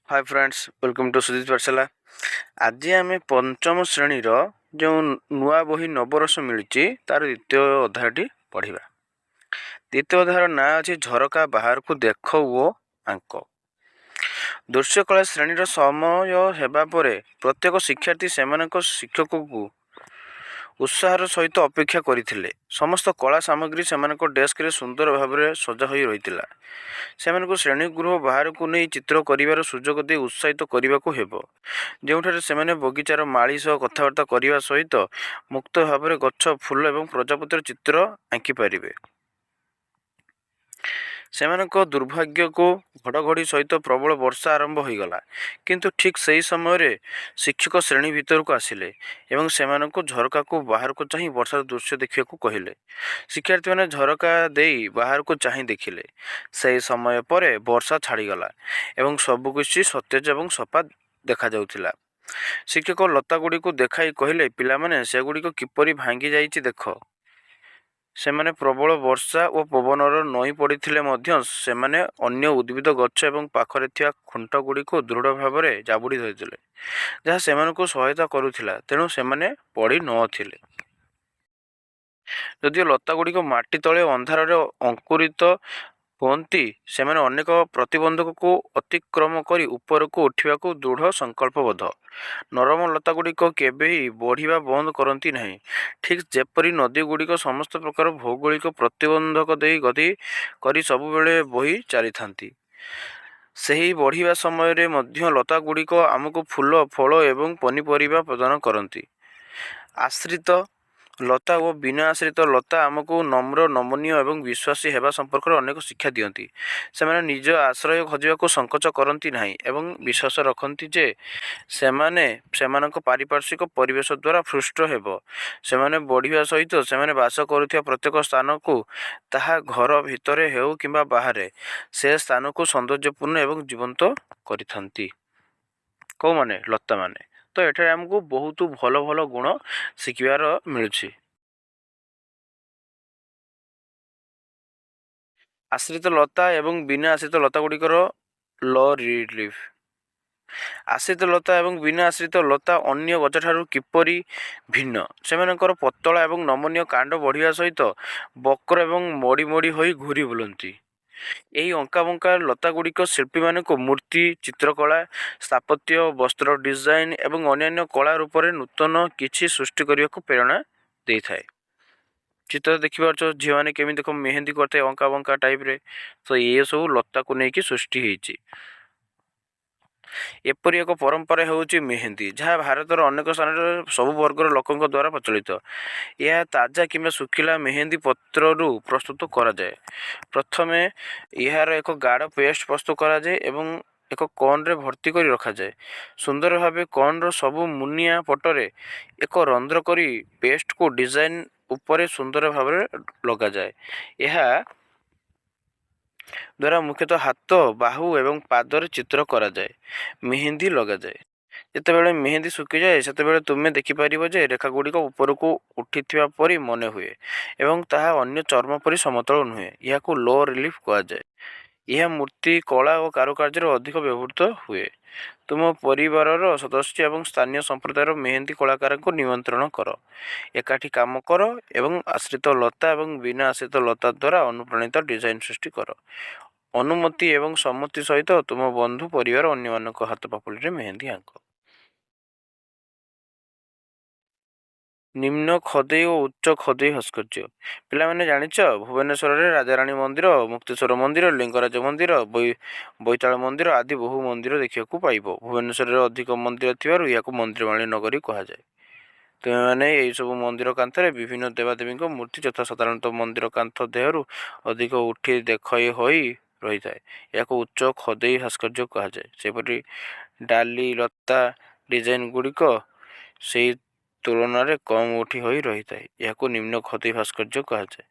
Hi friends, welcome to Sujit Pathshala. आज आम पंचम श्रेणीर जो नुआ बही नवरस मिली तार द्वितीय अध्यायटी पढ़ा। द्वितीय अध्यायर ना अच्छी झरका बाहर को देख ओ आंक। दृश्यकला श्रेणीर समय हेबा परे प्रत्येक शिक्षार्थी से शिक्षक को उत्साहर सहित अपेक्षा करथिले। समस्त कला सामग्री से डेस्क रे सुंदर भाव में सजा हो रही। सेମାନଙ୍କୁ ଶ୍ରେଣୀ ଗୃହ ବାହାରକୁ ନେଇ ଚିତ୍ର କରିବାର ସୁଯୋଗ ଦେଇ ଉତ୍ସାହିତ କରିବାକୁ ହେବ, ଯେଉଁଠାରେ ସେମାନେ ବଗିଚାର ମାଳି ସହ କଥାବାର୍ତ୍ତା କରିବା ସହିତ ମୁକ୍ତ ଭାବରେ ଗଛ, ଫୁଲ ଏବଂ ପ୍ରଜାପତିର ଚିତ୍ର ଆଙ୍କିପାରିବେ। ସେମାନଙ୍କ ଦୁର୍ଭାଗ୍ୟକୁ ଘଡ଼ଘଡ଼ି ସହିତ ପ୍ରବଳ ବର୍ଷା ଆରମ୍ଭ ହୋଇଗଲା, କିନ୍ତୁ ଠିକ୍ ସେହି ସମୟରେ ଶିକ୍ଷକ ଶ୍ରେଣୀ ଭିତରକୁ ଆସିଲେ ଏବଂ ସେମାନଙ୍କୁ ଝରକାକୁ ବାହାରକୁ ଚାହିଁ ବର୍ଷାର ଦୃଶ୍ୟ ଦେଖିବାକୁ କହିଲେ। ଶିକ୍ଷାର୍ଥୀମାନେ ଝରକା ଦେଇ ବାହାରକୁ ଚାହିଁ ଦେଖିଲେ। ସେହି ସମୟ ପରେ ବର୍ଷା ଛାଡ଼ିଗଲା ଏବଂ ସବୁକିଛି ସତେଜ ଏବଂ ସଫା ଦେଖାଯାଉଥିଲା। ଶିକ୍ଷକ ଲତାଗୁଡ଼ିକୁ ଦେଖାଇ କହିଲେ, ପିଲାମାନେ, ସେଗୁଡ଼ିକ କିପରି ଭାଙ୍ଗି ଯାଇଛି ଦେଖ। ସେମାନେ ପ୍ରବଳ ବର୍ଷା ଓ ପବନର ନଇଁ ପଡ଼ିଥିଲେ ମଧ୍ୟ ସେମାନେ ଅନ୍ୟ ଉଦ୍ଭିଦ, ଗଛ ଏବଂ ପାଖରେ ଥିବା ଖୁଣ୍ଟଗୁଡ଼ିକୁ ଦୃଢ଼ ଭାବରେ ଜାବୁଡ଼ି ଧରିଥିଲେ, ଯାହା ସେମାନଙ୍କୁ ସହାୟତା କରୁଥିଲା, ତେଣୁ ସେମାନେ ପଡ଼ି ନଥିଲେ। ଯଦିଓ ଲତାଗୁଡ଼ିକ ମାଟି ତଳେ ଅନ୍ଧାରରେ ଅଙ୍କୁରିତ ହୁଅନ୍ତି, ସେମାନେ ଅନେକ ପ୍ରତିବନ୍ଧକକୁ ଅତିକ୍ରମ କରି ଉପରକୁ ଉଠିବାକୁ ଦୃଢ଼ ସଂକଳ୍ପବଦ୍ଧ। ନରମ ଲତାଗୁଡ଼ିକ କେବେ ବଢ଼ିବା ବନ୍ଦ କରନ୍ତି ନାହିଁ, ଠିକ୍ ଯେପରି ନଦୀଗୁଡ଼ିକ ସମସ୍ତ ପ୍ରକାର ଭୌଗୋଳିକ ପ୍ରତିବନ୍ଧକ ଦେଇ ଗତି କରି ସବୁବେଳେ ବହି ଚାଲିଥାନ୍ତି। ସେହି ବଢ଼ିବା ସମୟରେ ମଧ୍ୟ ଲତାଗୁଡ଼ିକ ଆମକୁ ଫୁଲ, ଫଳ ଏବଂ ପନିପରିବା ପ୍ରଦାନ କରନ୍ତି। ଆଶ୍ରିତ ଲତା ଓ ବିନା ଆଶ୍ରିତ ଲତା ଆମକୁ ନମ୍ର, ନମନୀୟ ଏବଂ ବିଶ୍ୱାସୀ ହେବା ସମ୍ପର୍କରେ ଅନେକ ଶିକ୍ଷା ଦିଅନ୍ତି। ସେମାନେ ନିଜ ଆଶ୍ରୟ ଖୋଜିବାକୁ ସଂକୋଚ କରନ୍ତି ନାହିଁ ଏବଂ ବିଶ୍ୱାସ ରଖନ୍ତି ଯେ ସେମାନେ ସେମାନଙ୍କ ପାରିପାର୍ଶ୍ୱିକ ପରିବେଶ ଦ୍ୱାରା ପୃଷ୍ଟ ହେବ। ସେମାନେ ବଢ଼ିବା ସହିତ ସେମାନେ ବାସ କରୁଥିବା ପ୍ରତ୍ୟେକ ସ୍ଥାନକୁ, ତାହା ଘର ଭିତରେ ହେଉ କିମ୍ବା ବାହାରେ, ସେ ସ୍ଥାନକୁ ସୌନ୍ଦର୍ଯ୍ୟପୂର୍ଣ୍ଣ ଏବଂ ଜୀବନ୍ତ କରିଥାନ୍ତି। କେଉଁମାନେ? ଲତାମାନେ। ତ ଏଠାରେ ଆମକୁ ବହୁତ ଭଲ ଭଲ ଗୁଣ ଶିଖିବାର ମିଳୁଛି। ଆଶ୍ରିତ ଲତା ଏବଂ ବିନା ଆଶ୍ରିତ ଲତାଗୁଡ଼ିକର ଲ ରିଲିଫ୍। ଆଶ୍ରିତ ଲତା ଏବଂ ବିନା ଆଶ୍ରିତ ଲତା ଅନ୍ୟ ଗଛଠାରୁ କିପରି ଭିନ୍ନ? ସେମାନଙ୍କର ପତଳା ଏବଂ ନମନୀୟ କାଣ୍ଡ ବଢ଼ିବା ସହିତ ବକ୍ର ଏବଂ ମୋଡ଼ି ମୋଡ଼ି ହୋଇ ଘୂରି ବୁଲନ୍ତି। ଏହି ଅଙ୍କାବଙ୍କା ଲତାଗୁଡ଼ିକ ଶିଳ୍ପୀମାନଙ୍କୁ ମୂର୍ତ୍ତି, ଚିତ୍ରକଳା, ସ୍ଥାପତ୍ୟ, ବସ୍ତ୍ର ଡିଜାଇନ୍ ଏବଂ ଅନ୍ୟାନ୍ୟ କଳା ରୂପରେ ନୂତନ କିଛି ସୃଷ୍ଟି କରିବାକୁ ପ୍ରେରଣା ଦେଇଥାଏ। ଚିତ୍ର ଦେଖିପାରୁଛ, ଝିଅମାନେ କେମିତି ଦେଖ ମେହେନ୍ଦି କରିଥାଏ ଅଙ୍କା ବଙ୍କା ଟାଇପ୍ରେ। ତ ଏସବୁ ଲତାକୁ ନେଇକି ସୃଷ୍ଟି ହେଇଛି। ଏପରି ଏକ ପରମ୍ପରା ହେଉଛି ମେହେନ୍ଦି, ଯାହା ଭାରତର ଅନେକ ସ୍ଥାନରେ ସବୁ ବର୍ଗର ଲୋକଙ୍କ ଦ୍ୱାରା ପ୍ରଚଳିତ। ଏହା ତାଜା କିମ୍ବା ଶୁଖିଲା ମେହେନ୍ଦି ପତ୍ରରୁ ପ୍ରସ୍ତୁତ କରାଯାଏ। ପ୍ରଥମେ ଏହାର ଏକ ଗାଢ଼ ପେଷ୍ଟ ପ୍ରସ୍ତୁତ କରାଯାଏ ଏବଂ ଏକ କନ୍ରେ ଭର୍ତ୍ତି କରି ରଖାଯାଏ। ସୁନ୍ଦର ଭାବେ କନ୍ର ସବୁ ମୁନିଆ ପଟରେ ଏକ ରନ୍ଧ୍ର କରି ପେଷ୍ଟକୁ ଡିଜାଇନ୍ ଉପରେ ସୁନ୍ଦର ଭାବରେ ଲଗାଯାଏ। ଏହା ଦ୍ୱାରା ମୁଖ୍ୟତଃ ହାତ, ବାହୁ ଏବଂ ପାଦରେ ଚିତ୍ର କରାଯାଏ। ମେହେନ୍ଦି ଲଗାଯାଏ। ଯେତେବେଳେ ମେହେନ୍ଦି ଶୁଖିଯାଏ, ସେତେବେଳେ ତୁମେ ଦେଖିପାରିବ ଯେ ରେଖାଗୁଡ଼ିକ ଉପରକୁ ଉଠିଥିବା ପରି ମନେ ହୁଏ ଏବଂ ତାହା ଅନ୍ୟ ଚର୍ମ ପରି ସମତଳ ନୁହେଁ। ଏହାକୁ ଲୋ ରିଲିଫ୍ କୁହାଯାଏ। ଏହା ମୂର୍ତ୍ତି, କଳା ଓ କାରୁକାର୍ଯ୍ୟରେ ଅଧିକ ବ୍ୟବହୃତ ହୁଏ। ତୁମ ପରିବାରର ସଦସ୍ୟ ଏବଂ ସ୍ଥାନୀୟ ସମ୍ପ୍ରଦାୟର ମେହେନ୍ଦି କଳାକାରଙ୍କୁ ନିମନ୍ତ୍ରଣ କର। ଏକାଠି କାମ କର ଏବଂ ଆଶ୍ରିତ ଲତା ଏବଂ ବିନା ଆଶ୍ରିତ ଲତା ଦ୍ୱାରା ଅନୁପ୍ରାଣିତ ଡିଜାଇନ୍ ସୃଷ୍ଟି କର। ଅନୁମତି ଏବଂ ସମ୍ମତି ସହିତ ତୁମ ବନ୍ଧୁ, ପରିବାର ଓ ଅନ୍ୟମାନଙ୍କ ହାତ ପାପୁଲିରେ ମେହେନ୍ଦି ଆଙ୍କ। ନିମ୍ନ ଖୋଦେଇ ଓ ଉଚ୍ଚ ଖୋଦେଇ ଭାସ୍କର୍ଯ୍ୟ। ପିଲାମାନେ ଜାଣିଛ, ଭୁବନେଶ୍ୱରରେ ରାଜାରାଣୀ ମନ୍ଦିର, ମୁକ୍ତେଶ୍ୱର ମନ୍ଦିର, ଲିଙ୍ଗରାଜ ମନ୍ଦିର, ବୋଇତାଳ ମନ୍ଦିର ଆଦି ବହୁ ମନ୍ଦିର ଦେଖିବାକୁ ପାଇବ। ଭୁବନେଶ୍ୱରରେ ଅଧିକ ମନ୍ଦିର ଥିବାରୁ ଏହାକୁ ମନ୍ଦିରମାଳିନୀ ନଗରୀ କୁହାଯାଏ। ତୁମେମାନେ ଏହିସବୁ ମନ୍ଦିର କାନ୍ଥରେ ବିଭିନ୍ନ ଦେବାଦେବୀଙ୍କ ମୂର୍ତ୍ତି, ଯଥା ସାଧାରଣତଃ ମନ୍ଦିର କାନ୍ଥ ଦେହରୁ ଅଧିକ ଉଠି ଦେଖଇ ହୋଇ ରହିଥାଏ, ଏହାକୁ ଉଚ୍ଚ ଖୋଦେଇ ଭାସ୍କର୍ଯ୍ୟ କୁହାଯାଏ। ସେପରି ଡାଲି, ଲତା ଡିଜାଇନ୍ ଗୁଡ଼ିକ ସେହି ତୁଳନାରେ କମ୍ ଉଠି ହୋଇ ରହିଥାଏ, ଏହାକୁ ନିମ୍ନ ଖୋଦେଇ ଭାସ୍କର୍ଯ୍ୟ କୁହାଯାଏ।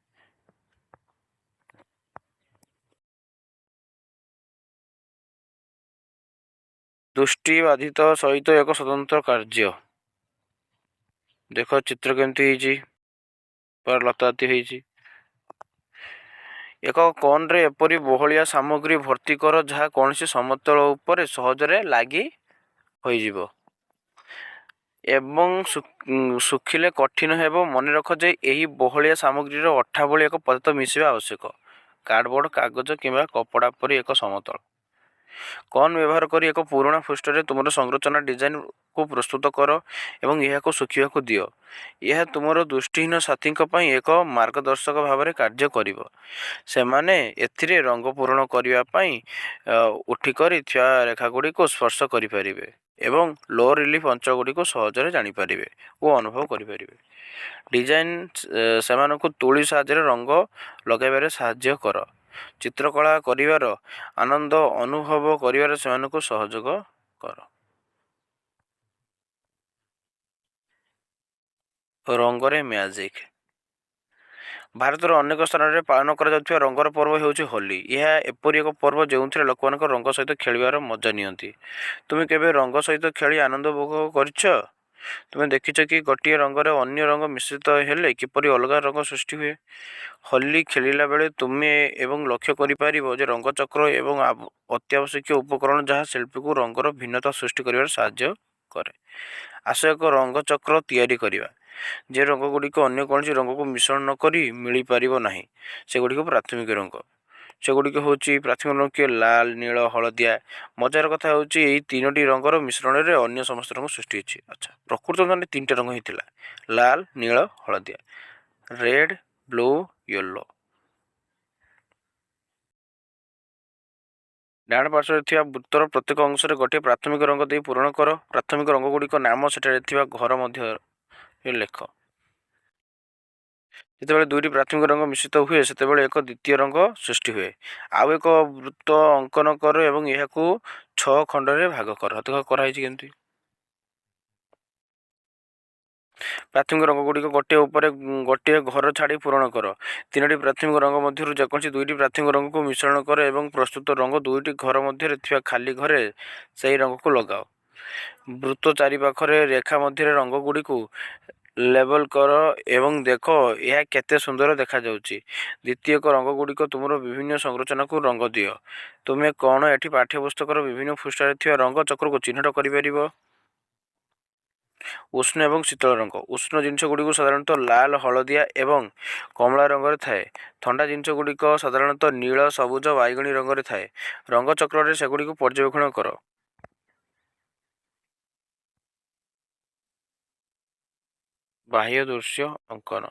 ଦୃଷ୍ଟିବାଧିତ ସହିତ ଏକ ସ୍ୱତନ୍ତ୍ର କାର୍ଯ୍ୟ। ଦେଖ ଚିତ୍ର କେମିତି ହେଇଛି, ଲତାତି ହେଇଛି। ଏକ କୋନ୍ରେ ଏପରି ବହଳିଆ ସାମଗ୍ରୀ ଭର୍ତ୍ତି କର ଯାହା କୌଣସି ସମତଳ ଉପରେ ସହଜରେ ଲାଗି ହୋଇଯିବ ଏବଂ ଶୁଖିଲେ କଠିନ ହେବ। ମନେ ରଖ ଯେ ଏହି ବହଳିଆ ସାମଗ୍ରୀର ଅଠା ଭଳି ଏକ ପଦାର୍ଥ ମିଶିବା ଆବଶ୍ୟକ। କାର୍ଡ଼ବୋର୍ଡ଼, କାଗଜ କିମ୍ବା କପଡ଼ା ପରି ଏକ ସମତଳ କୋନ୍ ବ୍ୟବହାର କରି ଏକ ପୁରୁଣା ପୃଷ୍ଠରେ ତୁମର ସଂରଚନା ଡିଜାଇନକୁ ପ୍ରସ୍ତୁତ କର ଏବଂ ଏହାକୁ ଶୁଖିବାକୁ ଦିଅ। ଏହା ତୁମର ଦୃଷ୍ଟିହୀନ ସାଥୀଙ୍କ ପାଇଁ ଏକ ମାର୍ଗଦର୍ଶକ ଭାବରେ କାର୍ଯ୍ୟ କରିବ। ସେମାନେ ଏଥିରେ ରଙ୍ଗ ପୂରଣ କରିବା ପାଇଁ ଉଠିକରି ଥିବା ରେଖାଗୁଡ଼ିକୁ ସ୍ପର୍ଶ କରିପାରିବେ ଏବଂ ଲୋ ରିଲିଫ୍ ଅଞ୍ଚଳଗୁଡ଼ିକୁ ସହଜରେ ଜାଣିପାରିବେ ଓ ଅନୁଭବ କରିପାରିବେ। ଡିଜାଇନ ସେମାନଙ୍କୁ ତୁଳି ସାହାଯ୍ୟରେ ରଙ୍ଗ ଲଗାଇବାରେ ସାହାଯ୍ୟ କର। ଚିତ୍ରକଳା କରିବାର ଆନନ୍ଦ ଅନୁଭବ କରିବାରେ ସେମାନଙ୍କୁ ସହଯୋଗ କର। ରଙ୍ଗରେ ମ୍ୟାଜିକ୍। ଭାରତର ଅନେକ ସ୍ଥାନରେ ପାଳନ କରାଯାଉଥିବା ରଙ୍ଗର ପର୍ବ ହେଉଛି ହୋଲି। ଏହା ଏପରି ଏକ ପର୍ବ ଯେଉଁଥିରେ ଲୋକମାନଙ୍କ ରଙ୍ଗ ସହିତ ଖେଳିବାର ମଜା ନିଅନ୍ତି। ତୁମେ କେବେ ରଙ୍ଗ ସହିତ ଖେଳି ଆନନ୍ଦ ଉପଭୋଗ କରିଛ? ତୁମେ ଦେଖିଛ କି ଗୋଟିଏ ରଙ୍ଗରେ ଅନ୍ୟ ରଙ୍ଗ ମିଶ୍ରିତ ହେଲେ କିପରି ଅଲଗା ରଙ୍ଗ ସୃଷ୍ଟି ହୁଏ? ହୋଲି ଖେଳିଲା ବେଳେ ତୁମେ ଏବଂ ଲକ୍ଷ୍ୟ କରିପାରିବ ଯେ ରଙ୍ଗଚକ୍ର ଏବଂ ଅତ୍ୟାବଶ୍ୟକୀୟ ଉପକରଣ ଯାହା ଶିଳ୍ପୀକୁ ରଙ୍ଗର ଭିନ୍ନତା ସୃଷ୍ଟି କରିବାରେ ସାହାଯ୍ୟ କରେ। ଆସ ଏକ ରଙ୍ଗଚକ୍ର ତିଆରି କରିବା। ଯେ ରଙ୍ଗଗୁଡ଼ିକ ଅନ୍ୟ କୌଣସି ରଙ୍ଗକୁ ମିଶ୍ରଣ ନ କରି ମିଳିପାରିବ ନାହିଁ ସେଗୁଡ଼ିକ ପ୍ରାଥମିକ ରଙ୍ଗ। ସେଗୁଡ଼ିକ ହେଉଛି ପ୍ରାଥମିକ ରଙ୍ଗ କିଏ? ଲାଲ, ନୀଳ, ହଳଦିଆ। ମଜାର କଥା ହେଉଛି ଏହି ତିନୋଟି ରଙ୍ଗର ମିଶ୍ରଣରେ ଅନ୍ୟ ସମସ୍ତ ରଙ୍ଗ ସୃଷ୍ଟି ହୋଇଛି। ଆଚ୍ଛା, ପ୍ରକୃତ ତିନିଟା ରଙ୍ଗ ହେଇଥିଲା: ଲାଲ, ନୀଳ, ହଳଦିଆ। Red, blue, yellow. ଡାହାଣ ପାର୍ଶ୍ୱରେ ଥିବା ବୃତ୍ତର ପ୍ରତ୍ୟେକ ଅଂଶରେ ଗୋଟିଏ ପ୍ରାଥମିକ ରଙ୍ଗ ଦେଇ ପୂରଣ କର। ପ୍ରାଥମିକ ରଙ୍ଗଗୁଡ଼ିକ ନାମ ସେଠାରେ ଥିବା ଘର ମଧ୍ୟରେ ଲେଖ। ଯେତେବେଳେ ଦୁଇଟି ପ୍ରାଥମିକ ରଙ୍ଗ ମିଶ୍ରିତ ହୁଏ ସେତେବେଳେ ଏକ ଦ୍ୱିତୀୟ ରଙ୍ଗ ସୃଷ୍ଟି ହୁଏ। ଆଉ ଏକ ବୃତ୍ତ ଅଙ୍କନ କର ଏବଂ ଏହାକୁ 6 ଖଣ୍ଡରେ ଭାଗ କର। କରାହେଇଛି କେମିତି? ପ୍ରାଥମିକ ରଙ୍ଗଗୁଡ଼ିକ ଗୋଟିଏ ଉପରେ ଗୋଟିଏ ଘର ଛାଡ଼ି ପୂରଣ କର। ତିନୋଟି ପ୍ରାଥମିକ ରଙ୍ଗ ମଧ୍ୟରୁ ଯେକୌଣସି ଦୁଇଟି ପ୍ରାଥମିକ ରଙ୍ଗକୁ ମିଶ୍ରଣ କର ଏବଂ ପ୍ରସ୍ତୁତ ରଙ୍ଗ ଦୁଇଟି ଘର ମଧ୍ୟରେ ଥିବା ଖାଲି ଘରେ ସେହି ରଙ୍ଗକୁ ଲଗାଅ। ବୃତ୍ତ ଚାରିପାଖରେ ରେଖା ମଧ୍ୟରେ ରଙ୍ଗଗୁଡ଼ିକୁ ଲେବଲ କର ଏବଂ ଦେଖ ଏହା କେତେ ସୁନ୍ଦର ଦେଖାଯାଉଛି। ଦ୍ୱିତୀୟକ ରଙ୍ଗଗୁଡ଼ିକ ତୁମର ବିଭିନ୍ନ ସଂରଚନାକୁ ରଙ୍ଗ ଦିଅ। ତୁମେ କ'ଣ ଏଠି ପାଠ୍ୟପୁସ୍ତକର ବିଭିନ୍ନ ପୃଷ୍ଠାରେ ଥିବା ରଙ୍ଗ ଚକ୍ରକୁ ଚିହ୍ନଟ କରିପାରିବ? ଉଷ୍ଣ ଏବଂ ଶୀତଳ ରଙ୍ଗ। ଉଷ୍ଣ ଜିନିଷଗୁଡ଼ିକୁ ସାଧାରଣତଃ ଲାଲ, ହଳଦିଆ ଏବଂ କମଳା ରଙ୍ଗରେ ଥାଏ। ଥଣ୍ଡା ଜିନିଷଗୁଡ଼ିକ ସାଧାରଣତଃ ନୀଳ, ସବୁଜ, ବାଇଗଣୀ ରଙ୍ଗରେ ଥାଏ। ରଙ୍ଗ ଚକ୍ରରେ ସେଗୁଡ଼ିକୁ ପର୍ଯ୍ୟବେକ୍ଷଣ କର। ବାହ୍ୟ ଦୃଶ୍ୟ ଅଙ୍କନ।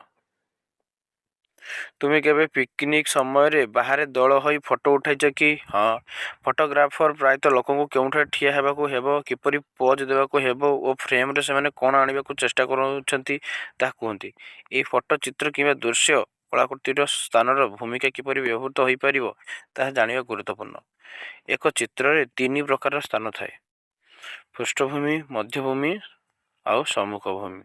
ତୁମେ କେବେ ପିକନିକ୍ ସମୟରେ ବାହାରେ ଦଳ ହୋଇ ଫଟୋ ଉଠାଇଛ କି? ହଁ। ଫଟୋଗ୍ରାଫର ପ୍ରାୟତଃ ଲୋକଙ୍କୁ କେଉଁଠାରେ ଠିଆ ହେବାକୁ ହେବ, କିପରି ପୋଜ୍ ଦେବାକୁ ହେବ ଓ ଫ୍ରେମ୍ରେ ସେମାନେ କ'ଣ ଆଣିବାକୁ ଚେଷ୍ଟା କରୁଛନ୍ତି ତାହା କୁହନ୍ତି। ଏହି ଫଟୋ ଚିତ୍ର କିମ୍ବା ଦୃଶ୍ୟ କଳାକୃତିର ସ୍ଥାନର ଭୂମିକା କିପରି ବ୍ୟବହୃତ ହୋଇପାରିବ ତାହା ଜାଣିବା ଗୁରୁତ୍ୱପୂର୍ଣ୍ଣ। ଏକ ଚିତ୍ରରେ 3 ପ୍ରକାରର ସ୍ଥାନ ଥାଏ: ପୃଷ୍ଠଭୂମି, ମଧ୍ୟଭୂମି ଆଉ ସମ୍ମୁଖ ଭୂମି।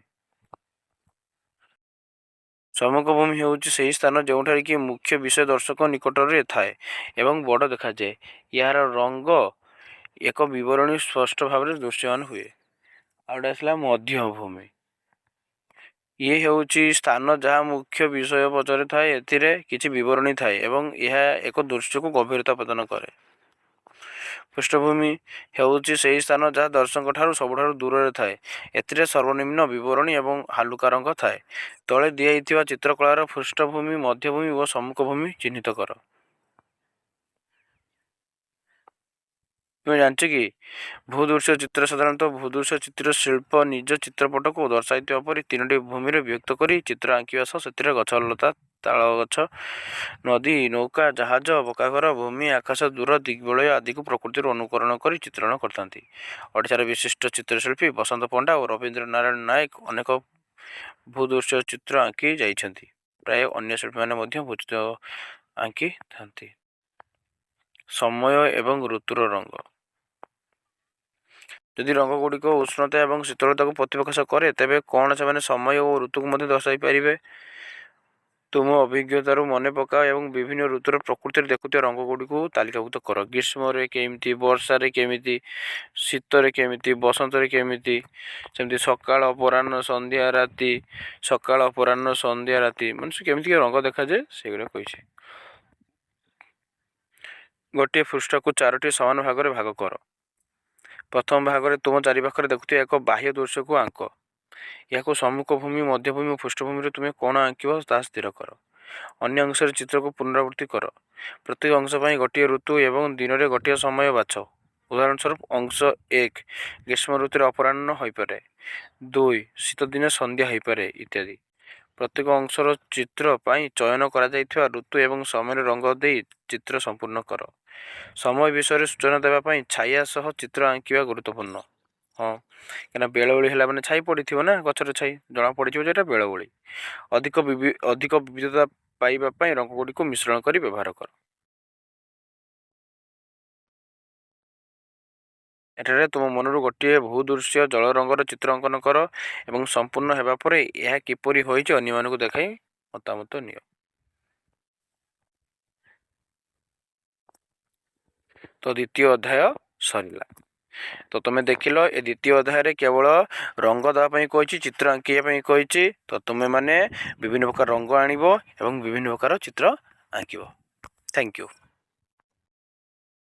ସମ୍ମୁଖ ଭୂମି ହେଉଛି ସେହି ସ୍ଥାନ ଯେଉଁଠାରେ କି ମୁଖ୍ୟ ବିଷୟ ଦର୍ଶକ ନିକଟରେ ଥାଏ ଏବଂ ବଡ଼ ଦେଖାଯାଏ। ଏହାର ରଙ୍ଗ ଏକ ବିବରଣୀ ସ୍ପଷ୍ଟ ଭାବରେ ଦୃଶ୍ୟମାନ ହୁଏ। ଆଉ ଗୋଟେ ଆସିଲା ମଧ୍ୟଭୂମି। ଇଏ ହେଉଛି ସ୍ଥାନ ଯାହା ମୁଖ୍ୟ ବିଷୟ ପଛରେ ଥାଏ, ଏଥିରେ କିଛି ବିବରଣୀ ଥାଏ ଏବଂ ଏହା ଏକ ଦୃଶ୍ୟକୁ ଗଭୀରତା ପ୍ରଦାନ କରେ। ପୃଷ୍ଠଭୂମି ହେଉଛି ସେହି ସ୍ଥାନ ଯାହା ଦର୍ଶକଙ୍କଠାରୁ ସବୁଠାରୁ ଦୂରରେ ଥାଏ। ଏଥିରେ ସର୍ବନିମ୍ନ ବିବରଣୀ ଏବଂ ହାଲୁକା ରଙ୍ଗ ଥାଏ। ତଳେ ଦିଆଯାଇଥିବା ଚିତ୍ରକଳାର ପୃଷ୍ଠଭୂମି, ମଧ୍ୟଭୂମି ଓ ସମ୍ମୁଖ ଭୂମି ଚିହ୍ନିତ କର। ତୁମେ ଜାଣିଛ କି ଭୂଦୃଶ୍ୟ ଚିତ୍ର ସାଧାରଣତଃ ଭୂଦୃଶ୍ୟ ଚିତ୍ରଶିଳ୍ପ ନିଜ ଚିତ୍ରପଟକୁ ଦର୍ଶାଇଥିବା ପରି 3ଟି ଭୂମିରେ ବିଭକ୍ତ କରି ଚିତ୍ର ଆଙ୍କିବା ସହ ସେଥିରେ ଗଛଲତା, ତାଳଗଛ, ନଦୀ, ନୌକା, ଜାହାଜ, ପକ୍କାଘର, ଭୂମି, ଆକାଶ, ଦୂର ଦିଗ୍ବଳୟ ଆଦିକୁ ପ୍ରକୃତିରୁ ଅନୁକରଣ କରି ଚିତ୍ରଣ କରିଥାନ୍ତି। ଓଡ଼ିଶାର ବିଶିଷ୍ଟ ଚିତ୍ରଶିଳ୍ପୀ ବସନ୍ତ ପଣ୍ଡା ଓ ରବୀନ୍ଦ୍ର ନାରାୟଣ ନାୟକ ଅନେକ ଭୂଦୃଶ୍ୟ ଚିତ୍ର ଆଙ୍କି ଯାଇଛନ୍ତି। ପ୍ରାୟ ଅନ୍ୟ ଶିଳ୍ପୀମାନେ ମଧ୍ୟ ଭୂଚିତ୍ର ଆଙ୍କିଥାନ୍ତି। ସମୟ ଏବଂ ଋତୁର ରଙ୍ଗ। ଯଦି ରଙ୍ଗଗୁଡ଼ିକ ଉଷ୍ଣତା ଏବଂ ଶୀତଳତାକୁ ପ୍ରତିପ୍ରକାଶ କରେ ତେବେ କ'ଣ ସେମାନେ ସମୟ ଓ ଋତୁକୁ ମଧ୍ୟ ଦର୍ଶାଇ ପାରିବେ? ତୁମ ଅଭିଜ୍ଞତାରୁ ମନେ ପକାଅ ଏବଂ ବିଭିନ୍ନ ଋତୁର ପ୍ରକୃତିରେ ଦେଖୁଥିବା ରଙ୍ଗଗୁଡ଼ିକୁ ତାଲିକାଭୁକ୍ତ କର। ଗ୍ରୀଷ୍ମରେ କେମିତି, ବର୍ଷାରେ କେମିତି, ଶୀତରେ କେମିତି, ବସନ୍ତରେ କେମିତି, ସେମିତି ସକାଳ, ଅପରାହ୍ନ, ସନ୍ଧ୍ୟା, ରାତି, ସକାଳ, ଅପରାହ୍ନ, ସନ୍ଧ୍ୟା, ରାତି, ମାନେ କେମିତି ରଙ୍ଗ ଦେଖାଯାଏ ସେଗୁଡ଼ା କହିଛି। ଗୋଟିଏ ପୃଷ୍ଠକୁ 4ଟି ସମାନ ଭାଗରେ ଭାଗ କର। ପ୍ରଥମ ଭାଗରେ ତୁମ ଚାରିପାଖରେ ଦେଖୁଥିବା ଏକ ବାହ୍ୟ ଦୃଶ୍ୟକୁ ଆଙ୍କ। ଏହାକୁ ସମ୍ମୁଖ ଭୂମି, ମଧ୍ୟଭୂମି ଓ ପୃଷ୍ଠଭୂମିରେ ତୁମେ କ'ଣ ଆଙ୍କିବ ତାହା ସ୍ଥିର କର। ଅନ୍ୟ ଅଂଶରେ ଚିତ୍ରକୁ ପୁନରାବୃତ୍ତି କର। ପ୍ରତ୍ୟେକ ଅଂଶ ପାଇଁ ଗୋଟିଏ ଋତୁ ଏବଂ ଦିନରେ ଗୋଟିଏ ସମୟ ବାଛ। ଉଦାହରଣ ସ୍ୱରୂପ ଅଂଶ 1 ଗ୍ରୀଷ୍ମ ଋତୁରେ ଅପରାହ୍ନ ହୋଇପାରେ, 2 ଶୀତ ଦିନେ ସନ୍ଧ୍ୟା ହୋଇପାରେ ଇତ୍ୟାଦି। ପ୍ରତ୍ୟେକ ଅଂଶର ଚିତ୍ର ପାଇଁ ଚୟନ କରାଯାଇଥିବା ଋତୁ ଏବଂ ସମୟରେ ରଙ୍ଗ ଦେଇ ଚିତ୍ର ସମ୍ପୂର୍ଣ୍ଣ କର। ସମୟ ବିଷୟରେ ସୂଚନା ଦେବା ପାଇଁ ଛାୟା ସହ ଚିତ୍ର ଆଙ୍କିବା ଗୁରୁତ୍ୱପୂର୍ଣ୍ଣ। ହଁ, କାହିଁକିନା ବେଳଓଳି ହେଲା ମାନେ ଛାଇ ପଡ଼ିଥିବ ନା, ଗଛର ଛାଇ ଜଣାପଡ଼ିଯିବ ଯେ ଏଇଟା ବେଳଓଳି। ଅଧିକ ବିବିଧତା ପାଇବା ପାଇଁ ରଙ୍ଗଗୁଡ଼ିକୁ ମିଶ୍ରଣ କରି ବ୍ୟବହାର କର। ଏଠାରେ ତୁମ ମନରୁ ଗୋଟିଏ ଭୂଦୃଶ୍ୟ ଜଳ ରଙ୍ଗର ଚିତ୍ର ଅଙ୍କନ କର ଏବଂ ସମ୍ପୂର୍ଣ୍ଣ ହେବା ପରେ ଏହା କିପରି ହୋଇଛି ଅନ୍ୟମାନଙ୍କୁ ଦେଖାଇ ମତାମତ ନିଅ। ତ ଦ୍ୱିତୀୟ ଅଧ୍ୟାୟ ସରିଲା। ତ ତୁମେ ଦେଖିଲ ଏ ଦ୍ୱିତୀୟ ଅଧ୍ୟାୟରେ କେବଳ ରଙ୍ଗ ଦେବା ପାଇଁ କହିଛି, ଚିତ୍ର ଆଙ୍କିବା ପାଇଁ କହିଛି। ତ ତୁମେମାନେ ବିଭିନ୍ନ ପ୍ରକାର ରଙ୍ଗ ଆଣିବ ଏବଂ ବିଭିନ୍ନ ପ୍ରକାର ଚିତ୍ର ଆଙ୍କିବ। Thank you.